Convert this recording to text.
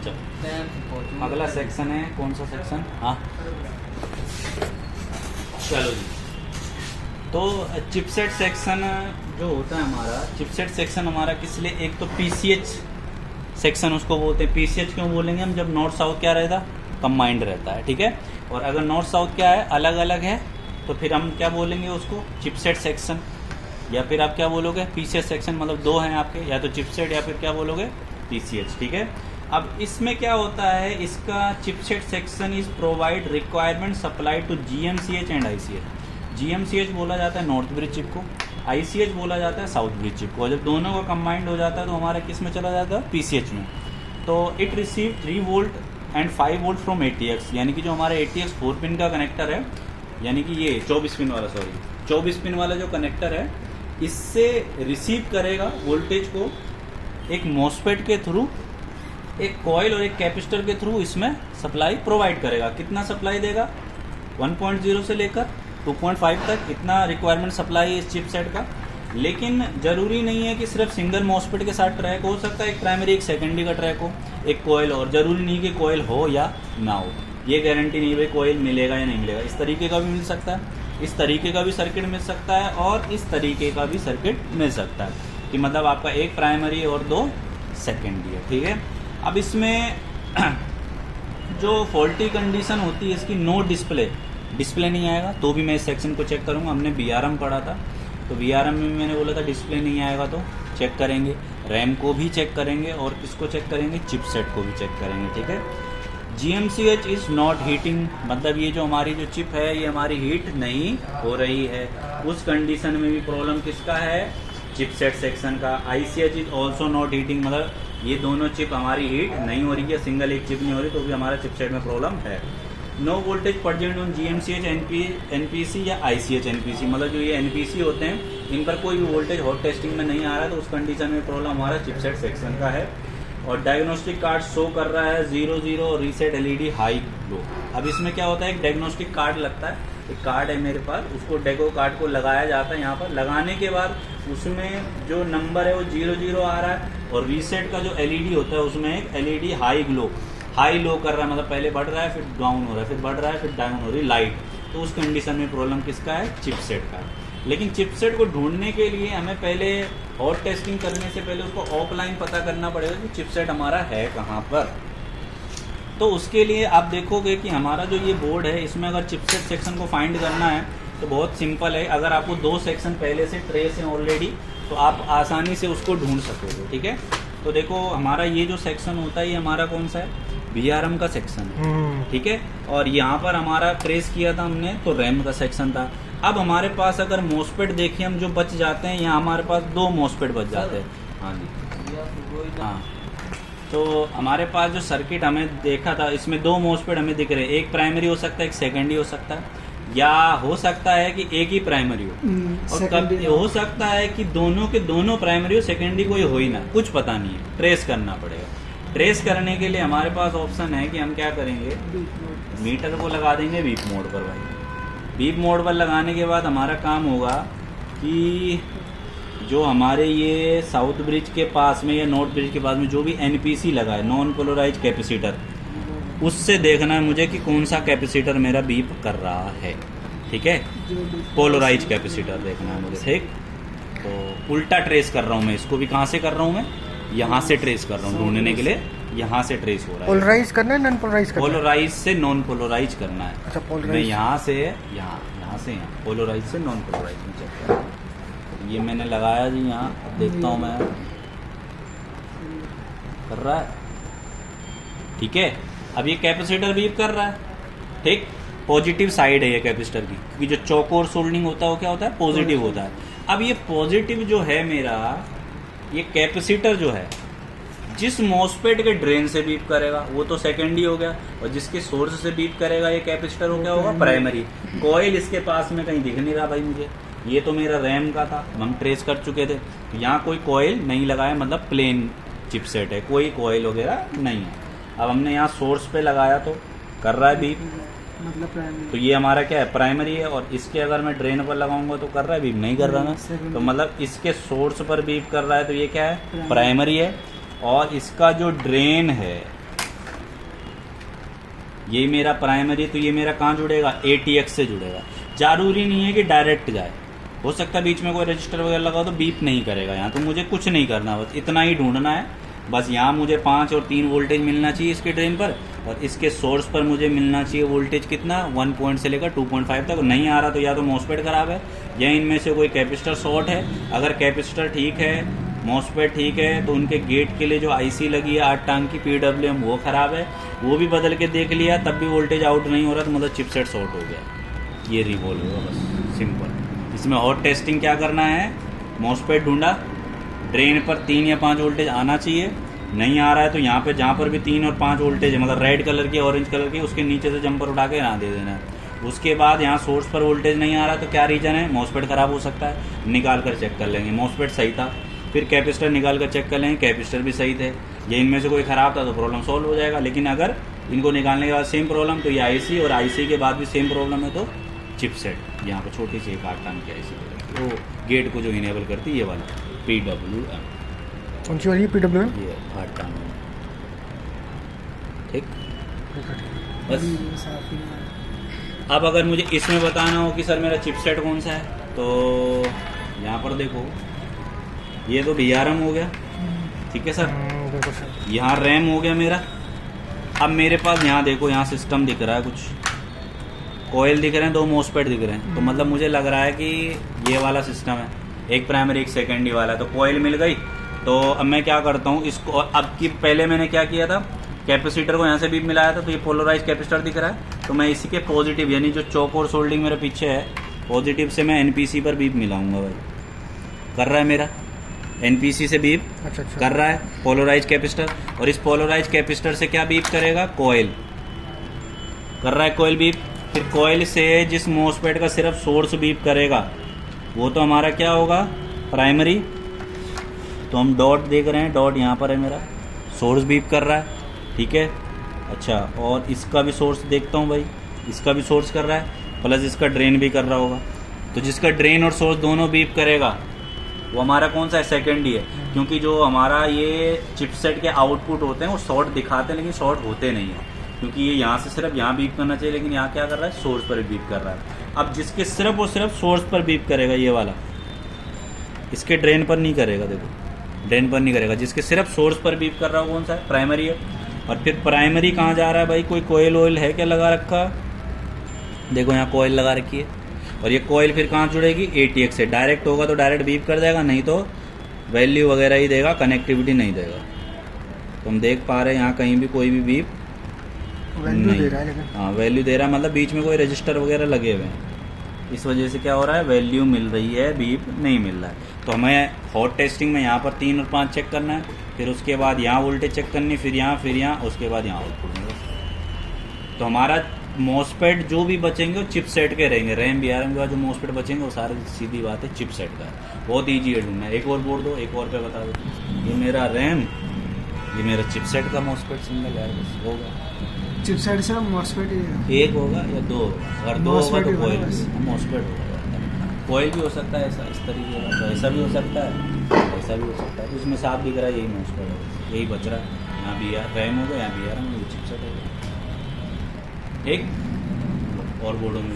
चलो अगला सेक्शन है, कौन सा सेक्शन? हाँ चलो जी। तो चिपसेट सेक्शन जो होता है हमारा, चिपसेट सेक्शन हमारा किस लिए, एक तो पीसीएच सेक्शन उसको बोलते हैं। पीसीएच क्यों बोलेंगे हम, जब नॉर्थ साउथ क्या रहता, कंबाइंड रहता है, ठीक है। और अगर नॉर्थ साउथ क्या है, अलग अलग है, तो फिर हम क्या बोलेंगे उसको, चिपसेट सेक्शन। या फिर आप क्या बोलोगे, पीसीएच सेक्शन, मतलब दो हैं आपके, या तो चिपसेट या फिर क्या बोलोगे, पीसीएच, ठीक है। अब इसमें क्या होता है, इसका chipset section is provide requirement supply to GMCH and ICH. GMCH बोला जाता है नॉर्थ ब्रिज चिप को, आईसीएच बोला जाता है साउथ ब्रिज चिप को। जब दोनों का कंबाइंड हो जाता है तो हमारा किस में चला जाता है, पीसीएच में। तो it receive 3 volt and 5 volt from ATX, यानी कि जो हमारा एटीएक्स 4 पिन का कनेक्टर है, यानी कि ये 24 पिन वाला, सॉरी 24 पिन वाला जो कनेक्टर है, इससे रिसीव करेगा वोल्टेज को एक मॉसफेट के थ्रू, एक कॉइल और एक कैपेसिटर के थ्रू इसमें सप्लाई प्रोवाइड करेगा। कितना सप्लाई देगा, 1.0 से लेकर 2.5 तक, इतना रिक्वायरमेंट सप्लाई है इस चिपसेट का। लेकिन ज़रूरी नहीं है कि सिर्फ सिंगल मॉसफेट के साथ ट्रैक हो सकता है, एक प्राइमरी एक सेकेंडरी का ट्रैक हो, एक कॉइल, और ज़रूरी नहीं कि कॉइल हो या ना हो, ये गारंटी नहीं भाई कॉइल मिलेगा या नहीं मिलेगा। इस तरीके का भी मिल सकता है, इस तरीके का भी सर्किट मिल सकता है, और इस तरीके का भी सर्किट मिल सकता है, कि मतलब आपका एक प्राइमरी और 2 सेकेंडरी है, ठीक है। अब इसमें जो फॉल्टी कंडीशन होती है इसकी, नो डिस्प्ले नहीं आएगा तो भी मैं इस सेक्शन को चेक करूँगा। हमने बीआरएम पढ़ा था, तो बीआरएम में मैंने बोला था डिस्प्ले नहीं आएगा तो चेक करेंगे, रैम को भी चेक करेंगे, और किसको चेक करेंगे, चिपसेट को भी चेक करेंगे, ठीक है। GMCH इज़ नॉट हीटिंग, मतलब ये जो हमारी जो चिप है ये हमारी हीट नहीं हो रही है, उस कंडीशन में भी प्रॉब्लम किसका है, चिपसेट सेक्शन का। ICH is also not heating, मतलब ये दोनों चिप हमारी हीट नहीं हो रही है, सिंगल एक चिप नहीं हो रही, तो भी हमारा चिपसेट में प्रॉब्लम है। No voltage present on GMCH NPC या ICH NPC, मतलब जो ये NPC होते हैं इन पर कोई भी वोल्टेज हॉट टेस्टिंग में नहीं आ रहा है, तो उस कंडीशन में प्रॉब्लम हमारा चिपसेट सेक्शन का है। और डायग्नोस्टिक कार्ड शो कर रहा है 00 और रीसेट LED हाई लो। अब इसमें क्या होता है, एक डायग्नोस्टिक कार्ड लगता है, एक कार्ड है मेरे पास, उसको डेको कार्ड को लगाया जाता है यहाँ पर। लगाने के बाद उसमें जो नंबर है वो 00 आ रहा है, और रीसेट का जो LED होता है उसमें एक LED हाई लो कर रहा है, मतलब पहले बढ़ रहा है फिर डाउन हो रहा है, फिर बढ़ रहा है फिर डाउन हो रही है लाइट। तो उस कंडीशन में प्रॉब्लम किसका है, चिपसेट का। लेकिन चिपसेट को ढूंढने के लिए हमें पहले हॉट टेस्टिंग करने से पहले उसको ऑफलाइन पता करना पड़ेगा कि चिपसेट हमारा है कहाँ पर। तो उसके लिए आप देखोगे कि हमारा जो ये बोर्ड है इसमें अगर चिपसेट सेक्शन को फाइंड करना है तो बहुत सिंपल है। अगर आपको 2 सेक्शन पहले से ट्रेस हैं ऑलरेडी, तो आप आसानी से उसको ढूंढ सकोगे, ठीक है। तो देखो हमारा ये जो सेक्शन होता है ये हमारा कौन सा है, बीआरएम का सेक्शन है, ठीक है। और यहाँ पर हमारा ट्रेस किया था हमने तो रैम का सेक्शन था। अब हमारे पास अगर मॉसफेट देखें हम जो बच जाते हैं, यहाँ हमारे पास 2 मॉसफेट बच जाते हैं। हाँ जी, हाँ। तो हमारे पास जो सर्किट हमें देखा था इसमें 2 मॉसफेट हमें दिख रहे हैं, एक प्राइमरी हो सकता है एक सेकेंडरी हो सकता है, या हो सकता है कि एक ही प्राइमरी हो, और कब हो सकता है कि दोनों के दोनों प्राइमरी हो, सेकेंडरी कोई हो ही ना, कुछ पता नहीं है, ट्रेस करना पड़ेगा। ट्रेस करने के लिए हमारे पास ऑप्शन है कि हम क्या करेंगे, मीटर को लगा देंगे बीप मोड पर। भाई बीप मोड पर लगाने के बाद हमारा काम होगा कि जो हमारे ये साउथ ब्रिज के पास में या नॉर्थ ब्रिज के पास में जो भी NPC लगा है, नॉन पोलराइज कैपेसिटर, उससे देखना है मुझे कि कौन सा कैपेसिटर मेरा बीप कर रहा है, ठीक है। पोलराइज कैपेसिटर देखना है मुझे, ठीक। तो उल्टा ट्रेस कर रहा हूँ मैं इसको भी, कहाँ से कर रहा हूँ मैं, यहाँ से ट्रेस कर रहा हूँ ढूंढने के लिए, यहाँ से ट्रेस हो रहा है। पोलराइज करना है, नॉन पोलराइज करना है? पोलराइज से नॉन पोलराइज करना है। अच्छा, पोलराइज मैं यहाँ से यहाँ से यहाँ, पोलराइज से नॉन पोलराइज में चेक कर रहा हूँ। ये मैंने लगाया जी यहाँ, देखता हूँ मैं कर रहा है, ठीक है। अब ये कैपेसिटर बीप कर रहा है, ठीक। पॉजिटिव साइड है ये कैपेसिटर की, क्योंकि जो चौकोर सोल्डिंग होता है वो क्या होता है, पॉजिटिव होता है। अब ये पॉजिटिव जो है मेरा, ये कैपेसिटर जो है जिस मॉसफेट के ड्रेन से बीप करेगा वो तो सेकेंडरी हो गया, और जिसके सोर्स से बीप करेगा ये कैपेसिटर हो गया, होगा प्राइमरी। कॉइल इसके पास में कहीं दिख नहीं रहा भाई मुझे, ये तो मेरा रैम का था, हम ट्रेस कर चुके थे। यहाँ कोई कॉइल नहीं लगाया, मतलब प्लेन चिपसेट है, कोई कॉइल वगैरह नहीं है। अब हमने यहाँ सोर्स पे लगाया तो कर रहा है बीप, मतलब तो ये हमारा क्या है, प्राइमरी है। और इसके अगर मैं ड्रेन पर लगाऊंगा तो कर रहा है बीप, नहीं कर रहा ना, तो मतलब इसके सोर्स पर बीप कर रहा है, तो ये क्या है, प्राइमरी है। और इसका जो ड्रेन है ये मेरा प्राइमरी, तो ये मेरा कहाँ जुड़ेगा, ATX से जुड़ेगा। जरूरी नहीं है कि डायरेक्ट जाए, हो सकता है बीच में कोई रजिस्टर वगैरह लगा तो बीप नहीं करेगा यहाँ, तो मुझे कुछ नहीं करना, बस इतना ही ढूंढना है। बस यहाँ मुझे 5 और 3 वोल्टेज मिलना चाहिए इसके ड्रेन पर, और इसके सोर्स पर मुझे मिलना चाहिए वोल्टेज कितना, 1 पॉइंट से लेकर 2.5 तक। नहीं आ रहा तो या तो मॉसफेट खराब है या इनमें से कोई कैपेसिटर शॉर्ट है। अगर कैपेसिटर ठीक है, मॉसफेट ठीक है, तो उनके गेट के लिए जो IC लगी है 8 टांग की PWM वो ख़राब है, वो भी बदल के देख लिया तब भी वोल्टेज आउट नहीं हो रहा, तो मतलब चिपसेट शॉर्ट हो गया। ये रिवॉल्व होगा, बस सिंपल। इसमें हॉट टेस्टिंग क्या करना है, मॉसफेट ढूंढा, ड्रेन पर 3 या 5 वोल्टेज आना चाहिए, नहीं आ रहा है तो यहाँ पे जहाँ पर भी 3 और 5 वोल्टेज है, मतलब रेड कलर की ऑरेंज कलर की, उसके नीचे से जंपर उठा के यहाँ दे देना है। उसके बाद यहाँ सोर्स पर वोल्टेज नहीं आ रहा तो क्या रीज़न है, मॉसफेट ख़राब हो सकता है, निकाल कर चेक कर लेंगे, मॉसफेट सही था, फिर कैपेसिटर निकाल कर चेक कर लेंगे, कैपेसिटर भी सही थे, ये इनमें से कोई ख़राब था तो प्रॉब्लम सॉल्व हो जाएगा। लेकिन अगर इनको निकालने के बाद सेम प्रॉब्लम, तो ये IC और IC के बाद भी सेम प्रॉब्लम है तो चिपसेट, यहाँ पर छोटी सी एक 8 टांग की IC, वो गेट को जो इनेबल करती है ये वाला PWM, कौन सी वाली PWM? ये 8 टांग, ठीक। बस अब अगर मुझे इसमें बताना हो कि सर मेरा चिपसेट कौन सा है, तो यहाँ पर देखो, ये तो VRM हो गया, ठीक है सर, देखो सर, यहाँ रैम हो गया मेरा। अब मेरे पास यहाँ देखो, यहाँ सिस्टम दिख रहा है, कुछ कोयल दिख रहे हैं, 2 मॉसफेट दिख रहे हैं, तो मतलब मुझे लग रहा है कि ये वाला सिस्टम है, एक प्राइमरी एक सेकेंडरी वाला, तो कोयल मिल गई। तो अब मैं क्या करता हूँ इसको, अब की पहले मैंने क्या किया था, कैपेसिटर को यहाँ से बीप मिलाया था, तो ये पोलराइज कैपेसिटर दिख रहा है, तो मैं इसी के पॉजिटिव यानी जो चौक और सोल्डिंग मेरे पीछे है, पॉजिटिव से मैं NPC पर बीप मिलाऊंगा। भाई कर रहा है मेरा NPC से बीप, अच्छा कर रहा है पोलराइज कैपेसिटर, और इस पोलराइज कैपेसिटर से क्या बीप करेगा, कोयल कर रहा है, कोयल बीप। फिर कोयल से जिस मॉसफेट का सिर्फ सोर्स बीप करेगा वो तो हमारा क्या होगा, प्राइमरी। तो हम डॉट देख रहे हैं, डॉट यहाँ पर है मेरा, सोर्स बीप कर रहा है, ठीक है। अच्छा, और इसका भी सोर्स देखता हूँ भाई, इसका भी सोर्स कर रहा है, प्लस इसका ड्रेन भी कर रहा होगा। तो जिसका ड्रेन और सोर्स दोनों बीप करेगा वो हमारा कौन सा है, सेकेंडरी है, क्योंकि जो हमारा ये चिपसेट के आउटपुट होते हैं वो शॉर्ट दिखाते हैं लेकिन शॉर्ट होते नहीं हैं, क्योंकि ये यहाँ से सिर्फ यहाँ बीप करना चाहिए, लेकिन यहाँ क्या कर रहा है, सोर्स पर बीप कर रहा है। अब जिसके सिर्फ और सिर्फ सोर्स पर बीप करेगा ये वाला, इसके ड्रेन पर नहीं करेगा, देखो ड्रेन पर नहीं करेगा, जिसके सिर्फ सोर्स पर बीप कर रहा है कौन सा है, प्राइमरी है। और फिर प्राइमरी कहाँ जा रहा है भाई, कोई कोयल ऑयल है क्या लगा रखा, देखो यहाँ कोयल लगा रखी है, और ये कोयल फिर कहाँ जुड़ेगी, ATX से। डायरेक्ट होगा तो डायरेक्ट बीप कर देगा, नहीं तो वैल्यू वगैरह ही देगा, कनेक्टिविटी नहीं देगा। तो हम देख पा रहे हैं यहाँ कहीं भी कोई भी बीप वैल्यू दे रहा है, लेकिन हाँ वैल्यू दे रहा है, मतलब बीच में कोई रजिस्टर वगैरह लगे हुए हैं, इस वजह से क्या हो रहा है, वैल्यू मिल रही है, बीप नहीं मिल रहा है। तो हमें हॉट टेस्टिंग में यहाँ पर 3 और 5 चेक करना है, फिर उसके बाद यहाँ वोल्टेज चेक करनी, फिर यहाँ, उसके बाद यहाँ आउटपुट में। तो हमारा मॉसफेट जो भी बचेंगे वो चिपसेट के रहेंगे, रैम VRM के बाद जो मॉसफेट बचेंगे वो सारी सीधी बात है चिपसेट का है, बहुत ईजी है ढूंढना। एक और बोर्ड दो, एक और पे बता दो, ये मेरा रैम, ये मेरा चिपसेट का मॉसफेट सिंगल है, बस होगा चिपसेट से मॉसफेट एक होगा या 2 होगा, अगर 2 होगा तो कोयल मॉसफेट होगा, कोयल भी हो सकता है ऐसा, इस तरीके का, तो ऐसा भी हो सकता है, ऐसा भी हो सकता है। उसमें साफ दिख रहा है यही मॉसफेट है, यही बच रहा है, यहाँ भी रैम हो गया, यहाँ VRM, ये चिपसेट हो गया। एक और बोर्डों में